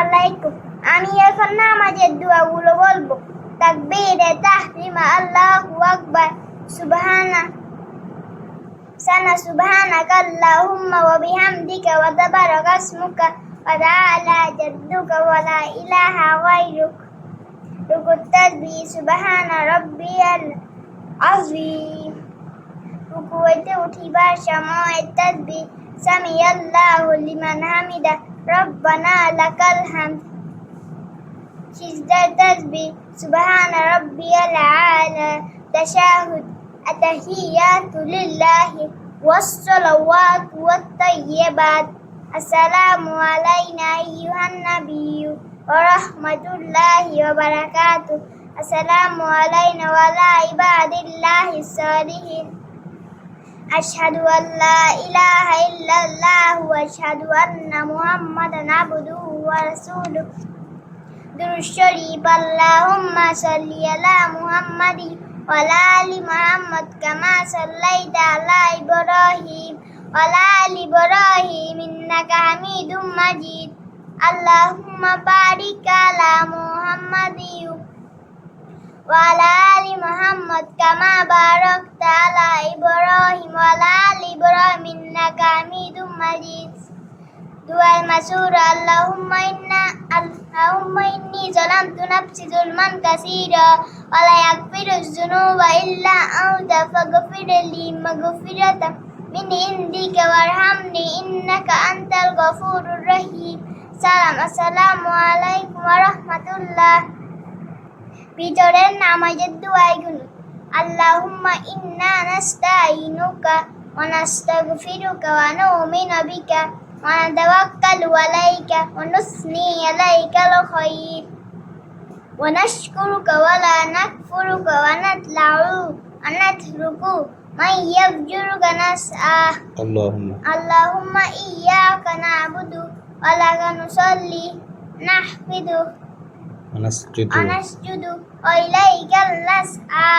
আলাইকুম। আমি এখন নামাজের দোয়াগুলো বলবো। তাকবীরে তাহরিমা, আল্লাহু আকবার, সুবহানাকা আল্লাহুম্মা ওয়া বিহামদিকা ওয়া তাবারাকা ইসমুকা ওয়া তাআলা জাদ্দুকা ওয়া লা ইলাহা গায়রুক। রুকুত তাসবিহ সুবহানা রাব্বিয়াল আযীম। রুকু হইতে উঠিবার সময় তাসবিহ সামিআল্লাহু লিমান হামিদা, রব্বানা লাকাল হামদ। সিজদার তাসবিহ সুবহানা রাব্বিয়াল আ'লা। তাশাহুদ আত-তাহিয়াতু লিল্লাহি ওয়াস-সালাওয়াতু ওয়াত-তাইয়্যিবাত। আসসালামু আলাইনা আইয়ুহান নাবিয়্যু ওয়া রাহমাতুল্লাহি ওয়া বারাকাতুহু। আসসালামু আলাইনা ওয়া আলা ইবাদিল্লাহিস সালিহিন। আশহাদু আল্লা ইলাহা ইল্লাল্লাহ ওয়া আশহাদু আন্না মুহাম্মাদান আবদুহু ওয়া রাসূলুহু। দুরূদ শরীফ। আল্লাহুম্মা সাল্লি আলা মুহাম্মাদিন ওয়া আলা আলি মুহাম্মাদ কামা সাল্লাইতা আলা ইব্রাহিম ওয়া আলা আলি ইব্রাহিম ইন্নাকা হামিদুম মাজিদ। আল্লাহুম্মা বারিক আলা মুহাম্মাদিন ওয়া আলা আলি মুহাম্মাদ কামা বারাকতা আলা ইব্রাহিম ওয়া আলা আলি ইব্রাহিম ইন্নাকা হামিদুম মাজিদ। দুআয়ে মাসুরা। আল্লাহুম্মা ইন্নী যালামতু নাফসি যুলমান কাসীরা ওয়া লা ইয়াগফিরুয যুনুবা ইল্লা আনতা ফাগফিরলি মাগফিরাতাম মিন ইনদিকা ওয়ারহামনি ইন্নাকা আনতাল গফুরুর রহিম। সালাম। আসসালামু আলাইকুম ওয়া রাহমাতুল্লাহ। ভিতরের নামাজের দোয়াগুলো। আল্লাহুম্মা ইন্না নাস্তাঈনুকা ওয়া নাস্তাগফিরুকা ওয়া নু'মিনু বিকা ওয়া নাতাওয়াক্কালু আলাইকা ওয়া নুসনি আলাইকাল খায়র ওয়া নাশকুরুকা ওয়া লা নাকফুরুকা ওয়া নাতরুকু মান ইয়াফজুরুকা নাসআ। আল্লাহুম্মা ইয়্যাকা না'বুদু ওয়া লাকা নুসাল্লি নাহমিদু ওয়া নাসজুদু ওয়া ইলাইকাল নাসআ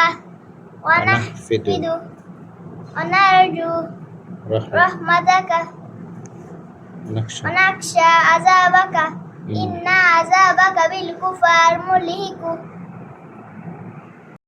ওয়া নাহফিদু ওয়া নারজু রাহমাতাকা ওয়া নাখশা আযাবাকা ইন্না আযাবাকা বিল কুফার মুলহিকু।